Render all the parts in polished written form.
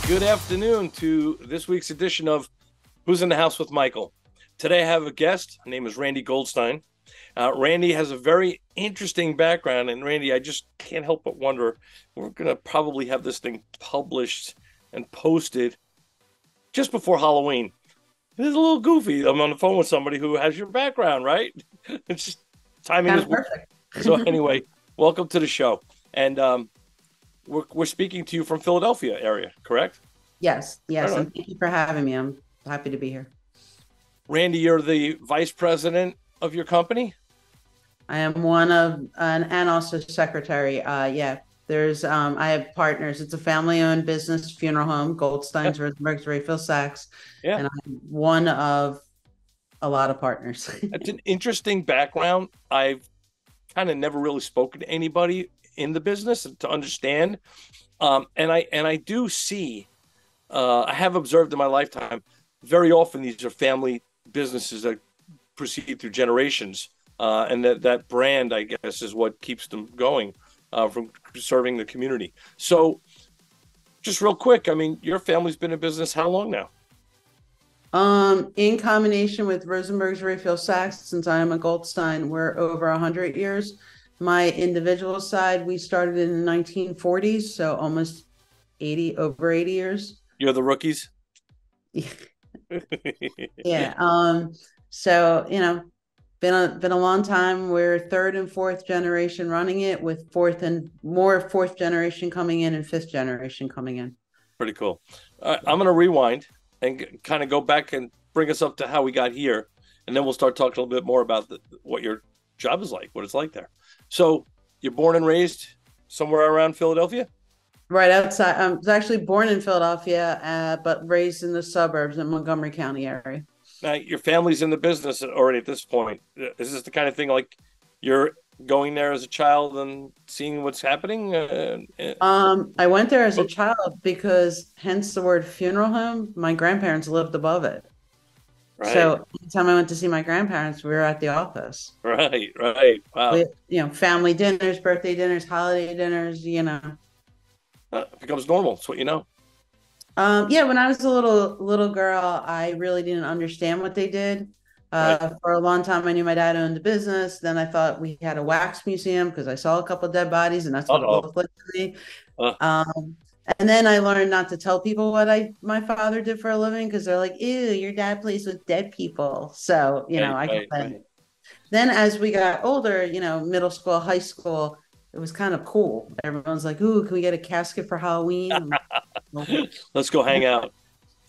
Good afternoon to this week's edition of Who's in the House with Michael. Today I have a guest. Her name is Randi Goldstein. Randi has a very interesting background, and Randi, I just can't help but wonder, we're going to probably have this thing published and posted just before Halloween. It's a little goofy. I'm on the phone with somebody who has your background, right? It's just timing Kind is of perfect. so anyway, welcome to the show. And we're speaking to you from Philadelphia area, correct? Yes, Right yes, on. and thank you for having me. I'm happy to be here. Randi, you're the vice president of your company? I am one of and also secretary. Yeah, there's I have partners. It's a family-owned business funeral home, Yeah. Goldstein's, Rosenberg's, Rayfield Sachs, Yeah. and I'm one of a lot of partners. It's an interesting background. I've kind of never really spoken to anybody in the business to understand. And I do see, I have observed in my lifetime, very often these are family businesses that proceed through generations. And that brand, I guess, is what keeps them going from serving the community. So just real quick, I mean, your family's been in business how long now? In combination with Rosenberg's, Rayfield Sachs, since I am a Goldstein, we're over 100 years. My individual side, we started in the 1940s, so almost 80, over 80 years. You're the rookies? Yeah. So, been a long time. We're third and fourth generation running it, with fourth and more fourth generation coming in and fifth generation coming in. Pretty cool. I'm going to rewind and kind of go back and bring us up to how we got here. And then we'll start talking a little bit more about what your job is like, what it's like there. So you're born and raised somewhere around Philadelphia? Right outside. I was actually born in Philadelphia, but raised in the suburbs in Montgomery County area. Now, your family's in the business already at this point. Is this the kind of thing like you're going there as a child and seeing what's happening? I went there as a child because, hence the word funeral home. My grandparents lived above it. Right, So anytime I went to see my grandparents, we were at the office. right. Wow. We, family dinners, birthday dinners, holiday dinners. It becomes normal. It's what you know. Yeah, when I was a little girl, I really didn't understand what they did. Right. For a long time, I knew my dad owned a business. Then I thought we had a wax museum because I saw a couple of dead bodies, and that's what it Uh-oh. looked like to me. Uh, And then I learned not to tell people what my father did for a living, because they're like, "Ew, your dad plays with dead people." So right, I right, got right. then as we got older, middle school, high school, it was kind of cool. Everyone's like, "Ooh, can we get a casket for Halloween?" Let's go hang out.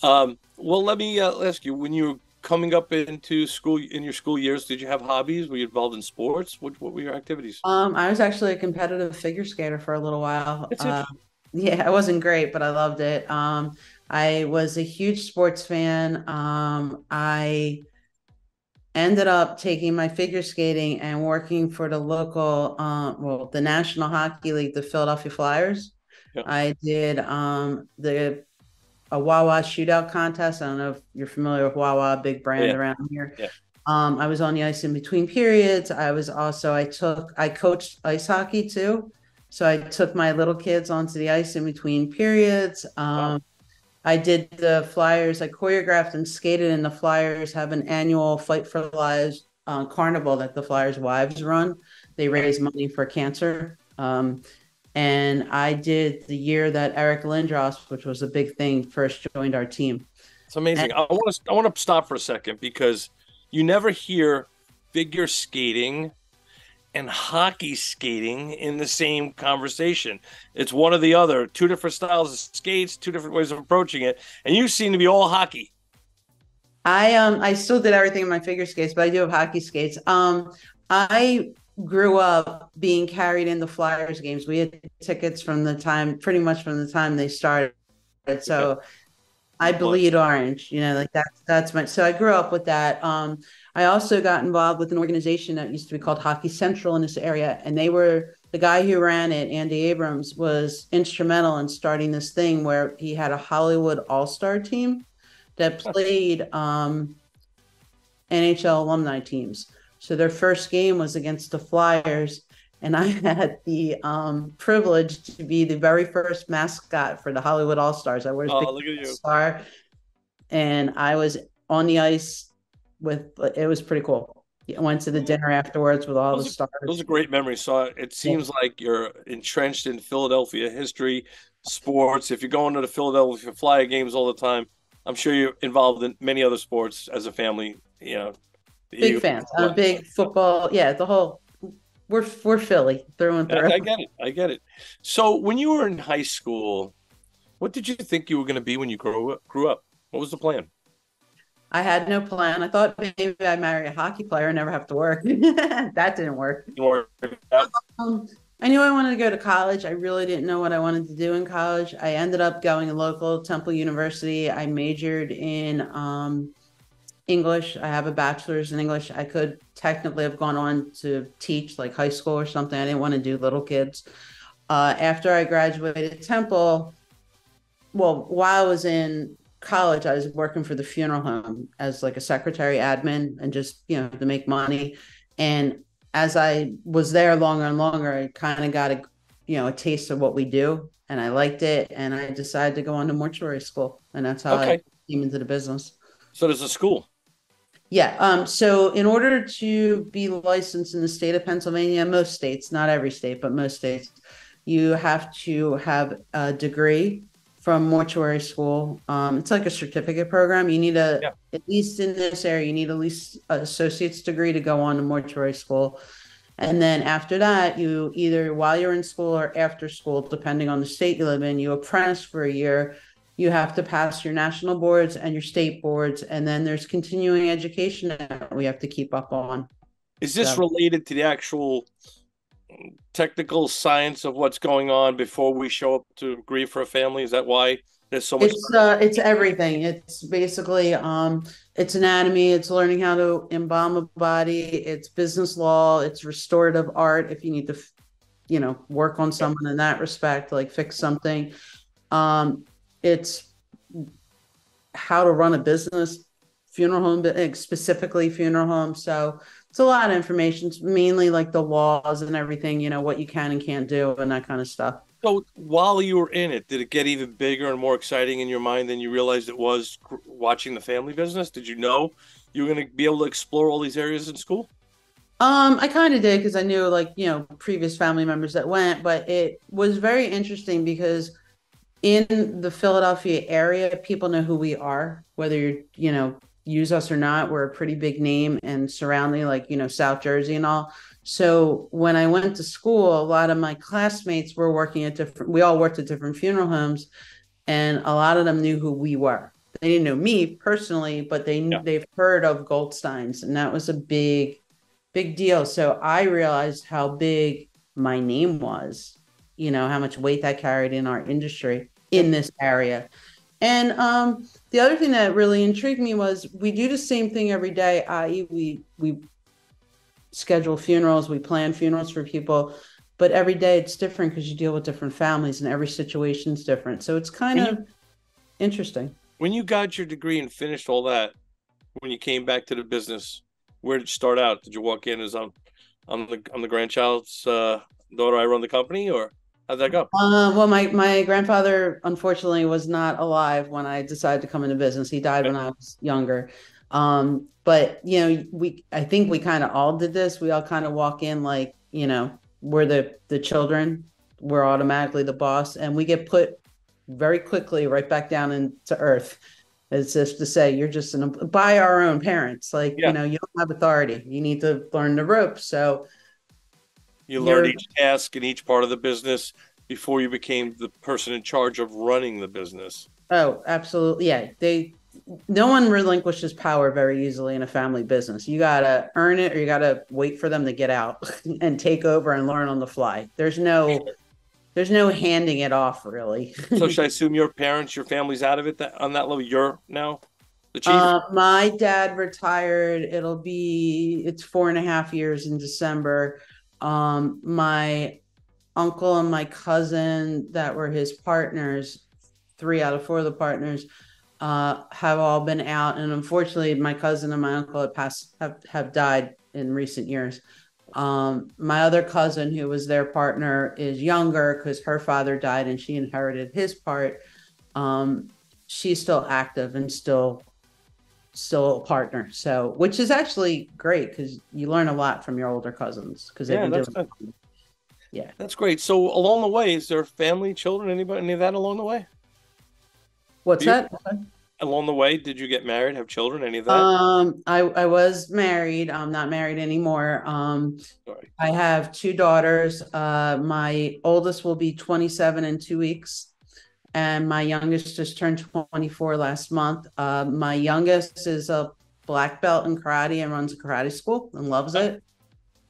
Well, let me ask you, when you were coming up into school, in your school years, did you have hobbies? Were you involved in sports? What were your activities? I was actually a competitive figure skater for a little while. That's it. Yeah, I wasn't great, but I loved it. I was a huge sports fan. I ended up taking my figure skating and working for the local, the National Hockey League, the Philadelphia Flyers. Yeah. I did the a Wawa shootout contest. I don't know if you're familiar with Wawa, big brand Yeah. around here. Yeah. I was on the ice in between periods. I coached ice hockey too. So I took my little kids onto the ice in between periods. Wow. I did the Flyers. I choreographed and skated in the Flyers have an annual Fight for Lives carnival that the Flyers wives run. They raise money for cancer. And I did the year that Eric Lindros, which was a big thing, first joined our team. It's And amazing. I want to stop for a second because you never hear figure skating and hockey skating in the same conversation. It's one or the other, two different styles of skates, two different ways of approaching it, and you seem to be all hockey. I still did everything in my figure skates, but I do have hockey skates. I grew up being carried in the Flyers games. We had tickets pretty much from the time they started. Okay. So I Well, bleed orange, like that's my, so I grew up with that. I also got involved with an organization that used to be called Hockey Central in this area. And the guy who ran it, Andy Abrams, was instrumental in starting this thing where he had a Hollywood All-Star team that played NHL alumni teams. So their first game was against the Flyers. and I had the privilege to be the very first mascot for the Hollywood All Stars. I was big Oh, look at you. star, and I was on the ice with. It was pretty cool. I went to the dinner afterwards with all the Those stars. are great memories. So it Yeah, seems like you're entrenched in Philadelphia history, sports. If you're going to the Philadelphia Flyer games all the time, I'm sure you're involved in many other sports as a family. The big Eagles. fans. I'm a big football. Yeah, the whole. We're Philly through and through. I get it. I get it. So when you were in high school, what did you think you were going to be when you grew up? What was the plan? I had no plan. I thought maybe I'd marry a hockey player and never have to work. That didn't work. Or out? Um, I knew I wanted to go to college. I really didn't know what I wanted to do in college. I ended up going to local Temple University. I majored in English. I have a bachelor's in English. I could technically have gone on to teach like high school or something. I didn't want to do little kids. After I graduated Temple, well, while I was in college, I was working for the funeral home as like a secretary admin and just, to make money. And as I was there longer and longer, I kind of got a taste of what we do. And I liked it. And I decided to go on to mortuary school. And that's how I Okay. came into the business. So there's a school. Yeah. So in order to be licensed in the state of Pennsylvania, most states, not every state, but most states, you have to have a degree from mortuary school. It's like a certificate program. You need Yeah. at least in this area, you need at least an associate's degree to go on to mortuary school. And then after that, you either while you're in school or after school, depending on the state you live in, you apprentice for a year. You have to pass your national boards and your state boards. And then there's continuing education that we have to keep up on. Is this So related to the actual technical science of what's going on before we show up to grieve for a family? Is that why there's so much? it's everything. It's basically it's anatomy, it's learning how to embalm a body, it's business law, it's restorative art if you need to work on someone in that respect, like fix something. It's how to run a business, funeral home, specifically funeral home. So it's a lot of information. It's mainly like the laws and everything, what you can and can't do and that kind of stuff. So while you were in it, did it get even bigger and more exciting in your mind than you realized it was watching the family business? Did you know you were going to be able to explore all these areas in school? I kind of did because I knew like, previous family members that went, but it was very interesting because in the Philadelphia area, people know who we are, whether use us or not. We're a pretty big name and surrounding like, South Jersey and all. So when I went to school, a lot of my classmates were working at we all worked at different funeral homes, and a lot of them knew who we were. They didn't know me personally, but Yeah. they've heard of Goldsteins, and that was a big deal. So I realized how big my name was, how much weight that carried in our industry in this area. And the other thing that really intrigued me was we do the same thing every day, i.e., we schedule funerals, we plan funerals for people, but every day it's different because you deal with different families and every situation's different. So it's kind When of you interesting. when you got your degree and finished all that, when you came back to the business, where did you start out? Did you walk in as I'm the grandchild's daughter? I run the company, or how'd that go? Well, my grandfather unfortunately was not alive when I decided to come into business. He died Okay. when I was younger. But I think we kind of all did this. We all kind of walk in like, we're the children, we're automatically the boss, and we get put very quickly right back down into earth. It's just to say you're just by our own parents. Like, Yeah. you don't have authority. You need to learn the ropes. So You learned you're each task in each part of the business before you became the person in charge of running the business. Oh, absolutely. Yeah. No one relinquishes power very easily in a family business. You got to earn it or you got to wait for them to get out and take over and learn on the fly. There's no handing it off really. So should I assume your parents, your family's out of it on that level? You're now the chief? My dad retired. It's 4.5 years in December. My uncle and my cousin that were his partners, 3 out of 4 of the partners, have all been out. And unfortunately, my cousin and my uncle have died in recent years. My other cousin, who was their partner, is younger because her father died and she inherited his part. Um, she's still active and still a partner. So, which is actually great because you learn a lot from your older cousins because they've Yeah, been that's doing good. it. Yeah. That's great. So along the way, is there family, children, anybody, any of that along the way What's for you? that? Along the way, did you get married, have children, any of that? I was married. I'm not married anymore. Sorry. I have two daughters. My oldest will be 27 in 2 weeks, and my youngest just turned 24 last month. My youngest is a black belt in karate and runs a karate school and loves it.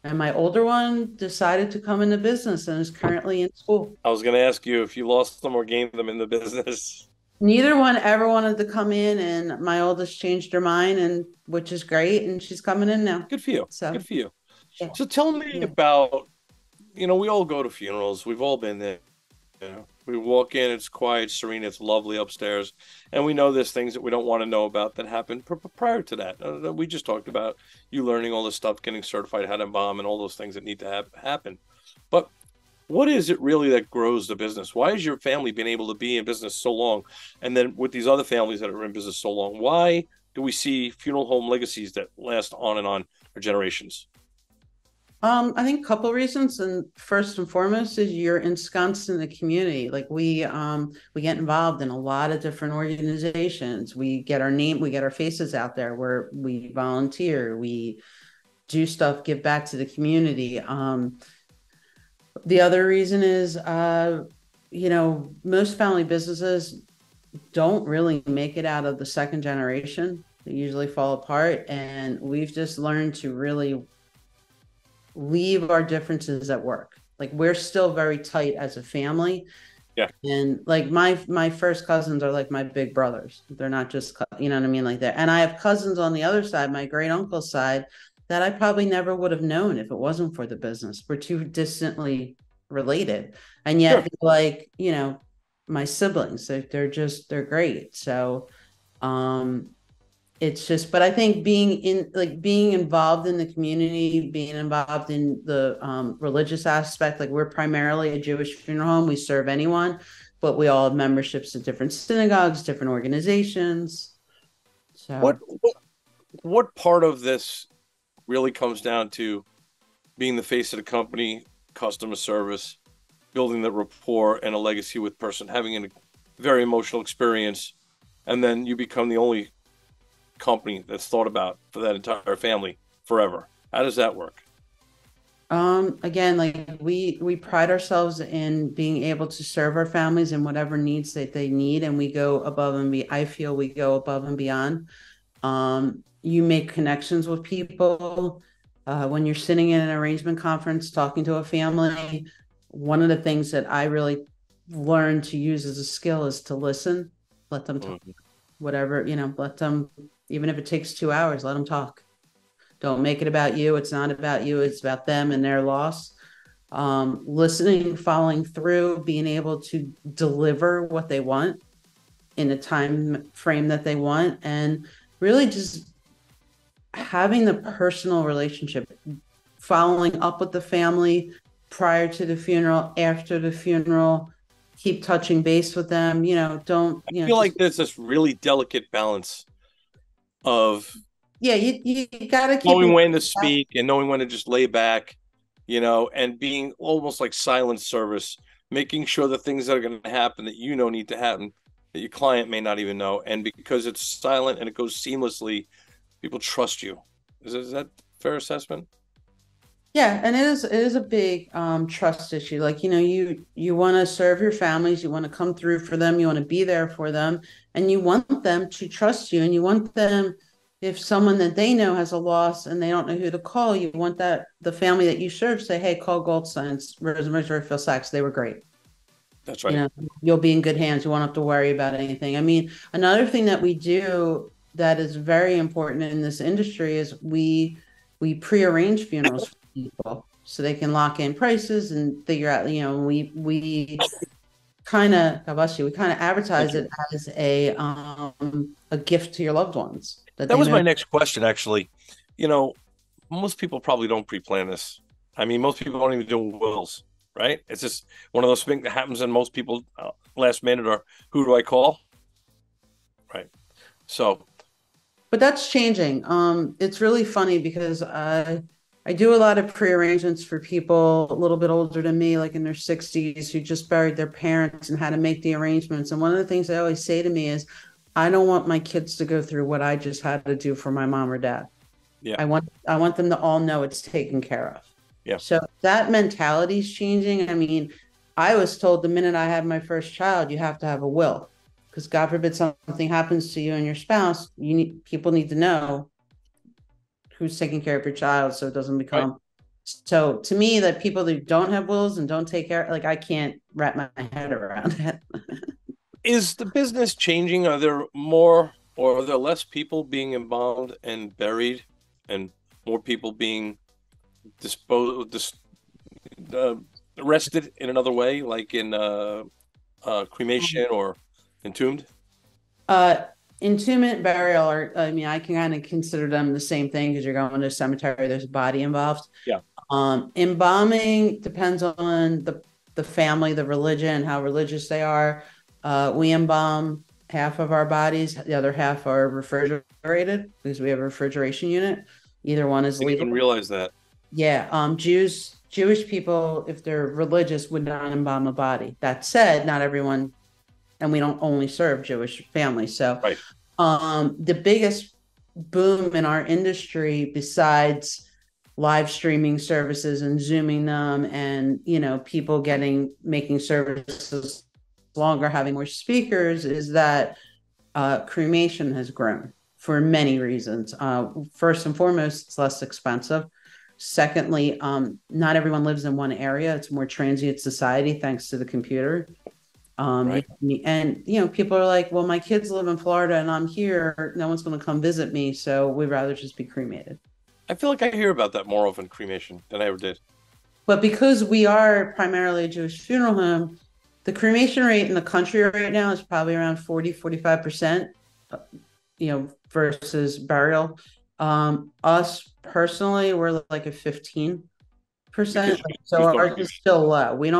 And my older one decided to come into business and is currently in school. I was going to ask you if you lost them or gained them in the business. Neither one ever wanted to come in, and my oldest changed her mind, and which is great, and she's coming in now. Good for you. So Good for you. yeah, So tell me yeah. about, we all go to funerals. We've all been there. We walk in, it's quiet, serene, it's lovely upstairs, and we know there's things that we don't want to know about that happened prior to that. We just talked about you learning all this stuff, getting certified how to embalm, and all those things that need to happen. But what is it really that grows the business? Why has your family been able to be in business so long? And then with these other families that are in business so long, why do we see funeral home legacies that last on and on for generations? I think a couple reasons, and first and foremost is you're ensconced in the community. Like we get involved in a lot of different organizations. We get our name, we get our faces out there. Where we volunteer, we do stuff, give back to the community. The other reason is, most family businesses don't really make it out of the second generation. They usually fall apart, and we've just learned to really leave our differences at work. Like we're still very tight as a family. Yeah, And like my first cousins are like my big brothers. They're not just you know what I mean, like that. And I have cousins on the other side, my great uncle's side, that I probably never would have known if it wasn't for the business. We're too distantly related, and yet sure. like my siblings, they're great. So um it's just, but I think being involved in the community, being involved in the religious aspect, like we're primarily a Jewish funeral home. We serve anyone, but we all have memberships to different synagogues, different organizations. What So what what part of this really comes down to being the face of the company, customer service, building the rapport and a legacy with person, having a very emotional experience, and then you become the only company that's thought about for that entire family forever. How does that work? again, like we pride ourselves in being able to serve our families in whatever needs that they need, and we go above and be I feel we go above and beyond. You make connections with people. When you're sitting in an arrangement conference talking to a family, one of the things that I really learned to use as a skill is to listen, let them talk, Mhm. whatever, let them, even if it takes 2 hours, let them talk. Don't make it about you. It's not about you. It's about them and their loss. Listening, following through, being able to deliver what they want in a time frame that they want, and really just having the personal relationship, following up with the family prior to the funeral, after the funeral, keep touching base with them. Don't, I feel like just, there's this really delicate balance of yeah, you got to keep knowing it. when to speak and knowing when to just lay back, and being almost like silent service, making sure the things that are going to happen that need to happen that your client may not even know. And because it's silent and it goes seamlessly, people trust you. Is that a fair assessment? Yeah, and it is a big trust issue. Like, you want to serve your families, you want to come through for them, you want to be there for them, and you want them to trust you, and you want them, if someone that they know has a loss and they don't know who to call, you want that the family that you serve say, "Hey, call Goldstein's Rosemary Phil Sachs. They were great." That's You right. know, you'll be in good hands. You won't have to worry about anything. I mean, another thing that we do that is very important in this industry is we prearrange funerals for people so they can lock in prices and figure out. We kind of, God bless you, we kind of Thank advertise you. it as a gift to your loved ones that That they was know. my next question, actually. You know, most people probably don't pre-plan this. I mean, most people don't even do wills, right? It's just one of those things that happens in most people last minute, or who do I call? Right. So, But that's changing. It's really funny because I do a lot of pre-arrangements for people a little bit older than me, like in their 60s, who just buried their parents and had to make the arrangements. And one of the things they always say to me is, I don't want my kids to go through what I just had to do for my mom or dad. yeah, I want them to all know it's taken care of. yeah, So that mentality is changing. I mean, I was told the minute I had my first child, you have to have a will, because God forbid something happens to you and your spouse, people need to know who's taking care of your child, so it doesn't right. become. So to me, that people that don't have wills and don't take care, like I can't wrap my head around it. Is the business changing? Are there more or are there less people being embalmed and buried, and more people being disposed, uh, arrested in another way, like in cremation or entombed? Uh, Entombment, burial, or I mean, I can kind of consider them the same thing because you're going to a cemetery, there's a body involved. Yeah. Embalming depends on the family, the religion, how religious they are. We embalm half of our bodies, the other half are refrigerated because we have a refrigeration unit. Either one is Didn't even legal. realize that. Yeah, Jewish people, if they're religious, would not embalm a body. That said, not everyone, and we don't only serve Jewish families. So, Right. the biggest boom in our industry, besides live streaming services and zooming them, and people making services longer, having more speakers, is that cremation has grown for many reasons. First and foremost, it's less expensive. Secondly, not everyone lives in one area. It's a more transient society thanks to the computer. Right. People are like, well, my kids live in Florida and I'm here. No one's going to come visit me. So we'd rather just be cremated. I feel like I hear about that more often, cremation, than I ever did. But because we are primarily a Jewish funeral home, the cremation rate in the country right now is probably around 40-45%, versus burial. Us personally, we're like a 15%. Because So Jews don't ours is still low. We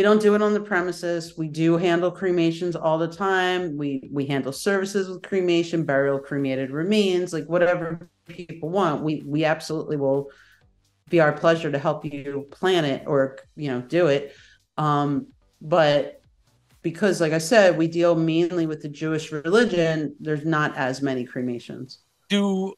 don't do it on the premises. We do handle cremations all the time. We handle services with cremation, burial, cremated remains, like whatever people want. We absolutely will be our pleasure to help you plan it or do it. But because, like I said, we deal mainly with the Jewish religion, there's not as many cremations. do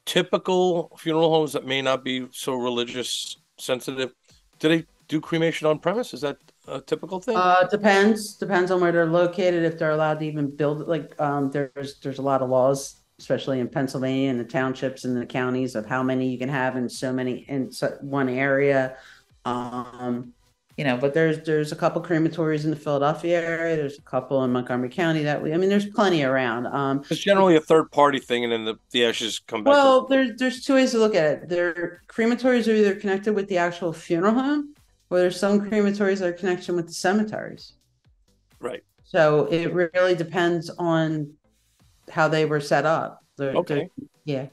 typical funeral homes that may not be so religious sensitive, do they do cremation on premise? Is that a typical thing? Depends on where they're located, if they're allowed to even build it. Like, there's a lot of laws, especially in Pennsylvania and the townships and the counties, of how many you can have in so many in one area. But there's a couple crematories in the Philadelphia area. There's a couple in Montgomery County I mean, there's plenty around. It's generally a third party thing, and then the ashes come back to. Well, there's two ways to look at it. Their crematories are either connected with the actual funeral home, or there's some crematories that are connected with the cemeteries. Right. So it really depends on how they were set up. Okay. Yeah,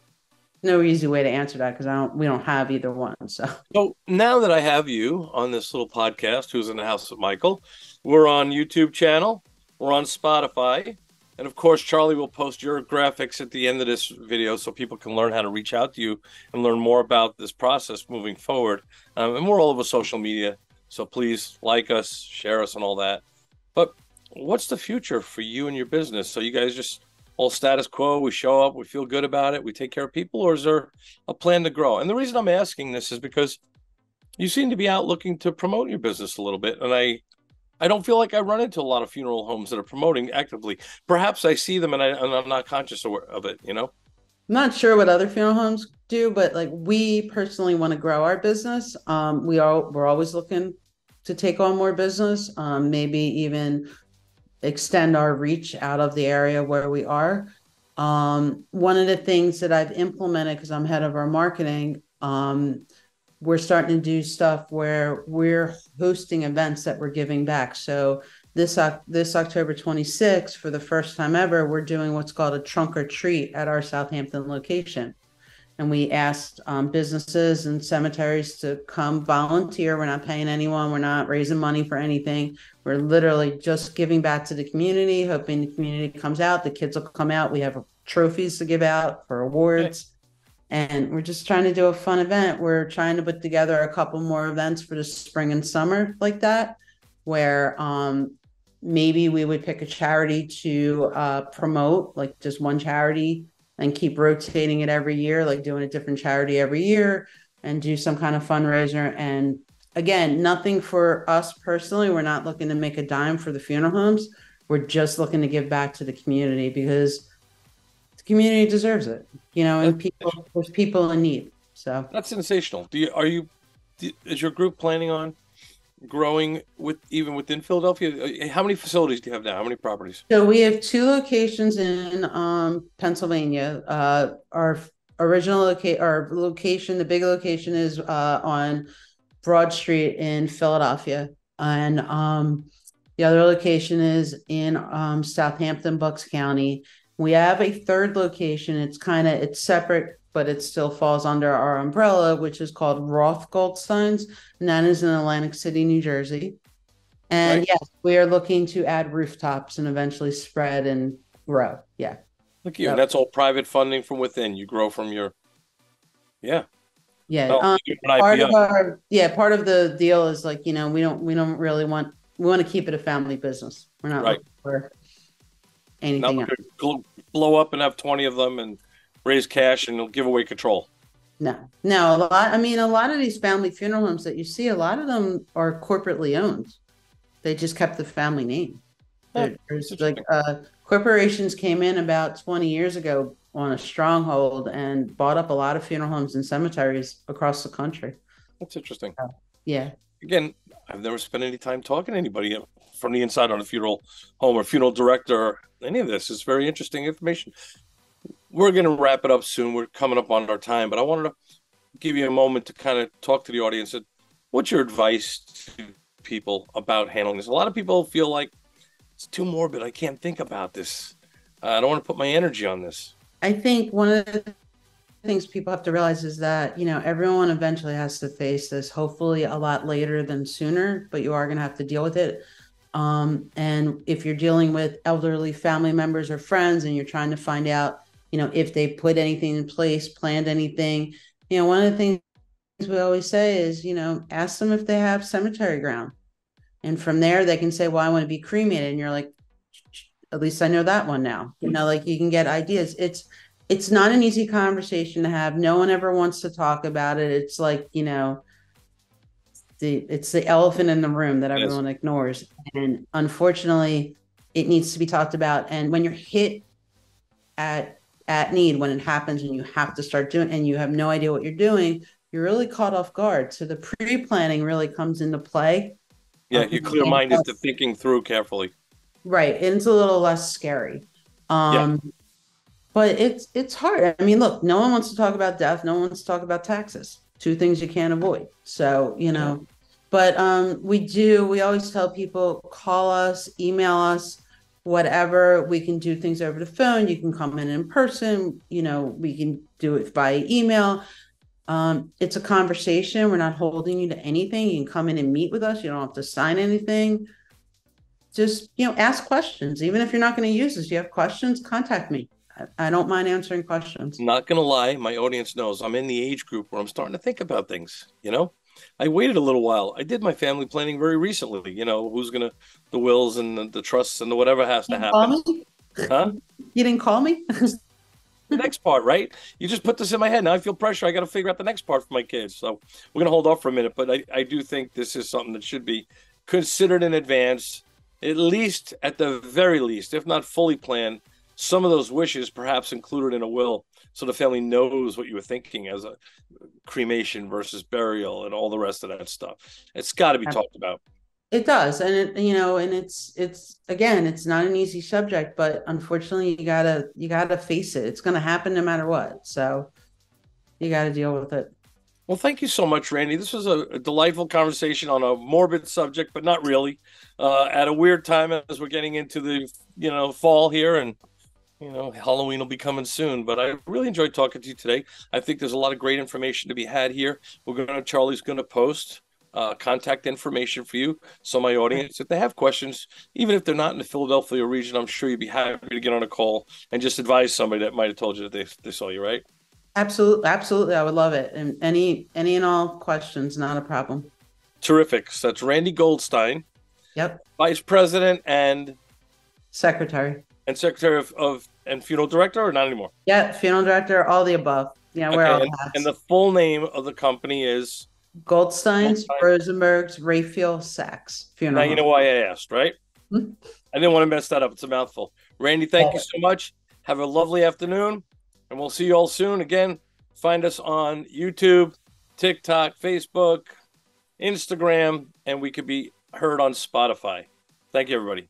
no easy way to answer that because we don't have either one. So So now that I have you on this little podcast, Who's in the House with Michael, we're on YouTube channel, we're on Spotify, and of course, Charlie will post your graphics at the end of this video so people can learn how to reach out to you and learn more about this process moving forward. And we're all over social media, so please like us, share us, and all that. But what's the future for you and your business? So you guys just all status quo, we show up, we feel good about it, we take care of people, or is there a plan to grow? And the reason I'm asking this is because you seem to be out looking to promote your business a little bit, and I don't feel like I run into a lot of funeral homes that are promoting actively. Perhaps I see them and I'm not conscious of it, you know? I'm not sure what other funeral homes do, but like we personally want to grow our business. We're always looking to take on more business, maybe even extend our reach out of the area where we are. One of the things that I've implemented, because I'm head of our marketing, we're starting to do stuff where we're hosting events that we're giving back. So this October 26th, for the first time ever, we're doing what's called a trunk or treat at our Southampton location. and we asked businesses and cemeteries to come volunteer. We're not paying anyone. We're not raising money for anything. We're literally just giving back to the community, hoping the community comes out. The kids will come out. We have trophies to give out for Okay. awards. And we're just trying to do a fun event. We're trying to put together a couple more events for the spring and summer like that, where maybe we would pick a charity to promote, like just one charity, and keep rotating it every year, like doing a different charity every year, and do some kind of fundraiser. And again, nothing for us personally. We're not looking to make a dime for the funeral homes. We're just looking to give back to the community because the community deserves it, and there's people in need. So That's sensational. Is your group planning on growing even within Philadelphia? How many facilities do you have now? How many properties? So we have two locations in Pennsylvania. Our location, the big location is on Broad Street in Philadelphia, and the other location is in Southampton, Bucks County. We have a third location. It's separate, but it still falls under our umbrella, which is called Roth Goldsteins, and that is in Atlantic City, New Jersey. And Right. yes, we are looking to add rooftops and eventually spread and grow. Yeah. Look at you. And So that's all private funding from within. You grow from your, yeah. yeah. Well, you're an Part IPO. of part of the deal is like, we don't really we want to keep it a family business. We're not Right. looking for Not anything else. looking to blow up and have 20 of them and raise cash and you'll give away control. No, a lot of these family funeral homes that you see, a lot of them are corporately owned. They just kept the family name. Huh, it's There's like interesting. corporations came in about 20 years ago on a stronghold and bought up a lot of funeral homes and cemeteries across the country. That's interesting. Yeah. Again, I've never spent any time talking to anybody from the inside on a funeral home or funeral director or any of this. It's very interesting information. We're going to wrap it up soon. We're coming up on our time, but I wanted to give you a moment to kind of talk to the audience. What's your advice to people about handling this? A lot of people feel like it's too morbid. I can't think about this. I don't want to put my energy on this. I think one of the things people have to realize is that, everyone eventually has to face this, hopefully a lot later than sooner, but you are going to have to deal with it. And if you're dealing with elderly family members or friends and you're trying to find out, if they put anything in place, planned anything, one of the things we always say is, ask them if they have cemetery ground. And from there, they can say, well, I want to be cremated. And you're like, at least I know that one now. Like you can get ideas. It's not an easy conversation to have. No one ever wants to talk about it. It's like, it's the elephant in the room that Yes. everyone ignores. And unfortunately, it needs to be talked about. And when you're hit at need, when it happens and you have to start doing and you have no idea what you're doing, you're really caught off guard. So the pre-planning really comes into play. Yeah, you're clear minded to thinking through carefully. Right. And it's a little less scary. Yeah. But it's hard. I mean, look, no one wants to talk about death. No one wants to talk about taxes. Two things you can't avoid. So, but we always tell people, call us, email us, whatever. We can do things over the phone. You can come in person. We can do it via email. It's a conversation. We're not holding you to anything. You can come in and meet with us. You don't have to sign anything. Just, ask questions. Even if you're not going to use this, you have questions, contact me. I don't mind answering questions. Not gonna lie, my audience knows I'm in the age group where I'm starting to think about things. I waited a little while. I did my family planning very recently. Who's gonna the wills and the trusts and the whatever has to You call happen. me? Huh? You didn't call me? The next part, right? You just put this in my head. Now I feel pressure. I got to figure out the next part for my kids. So we're gonna hold off for a minute, but I do think this is something that should be considered in advance, at least at the very least, if not fully planned. Some of those wishes perhaps included in a will, so the family knows what you were thinking as a cremation versus burial and all the rest of that stuff. It's got to be talked about. It does. And it's again, it's not an easy subject, but unfortunately you gotta face it. It's gonna happen no matter what. So you gotta deal with it. Well, thank you so much, Randy. This was a delightful conversation on a morbid subject, but not really. At a weird time as we're getting into the fall here, and Halloween will be coming soon, but I really enjoyed talking to you today. I think there's a lot of great information to be had here. Charlie's going to post contact information for you. So my audience, if they have questions, even if they're not in the Philadelphia region, I'm sure you'd be happy to get on a call and just advise somebody that might have told you that they saw you, right? Absolutely, absolutely. I would love it. And any and all questions, not a problem. Terrific. So that's Randi Goldstein, Yep. Vice President Secretary. and Secretary of and Funeral Director, or not anymore? Yeah, funeral director, all the above. Yeah, wear all Okay, the and hats. the full name of the company is Goldstein's, Goldstein. Rosenberg's, Raphael Sachs Now Funeral you know Home. why I asked, right? Hmm? I didn't want to mess that up. It's a mouthful. Randi, thank Love you it. so much. Have a lovely afternoon, and we'll see you all soon. Again, find us on YouTube, TikTok, Facebook, Instagram, and we could be heard on Spotify. Thank you, everybody.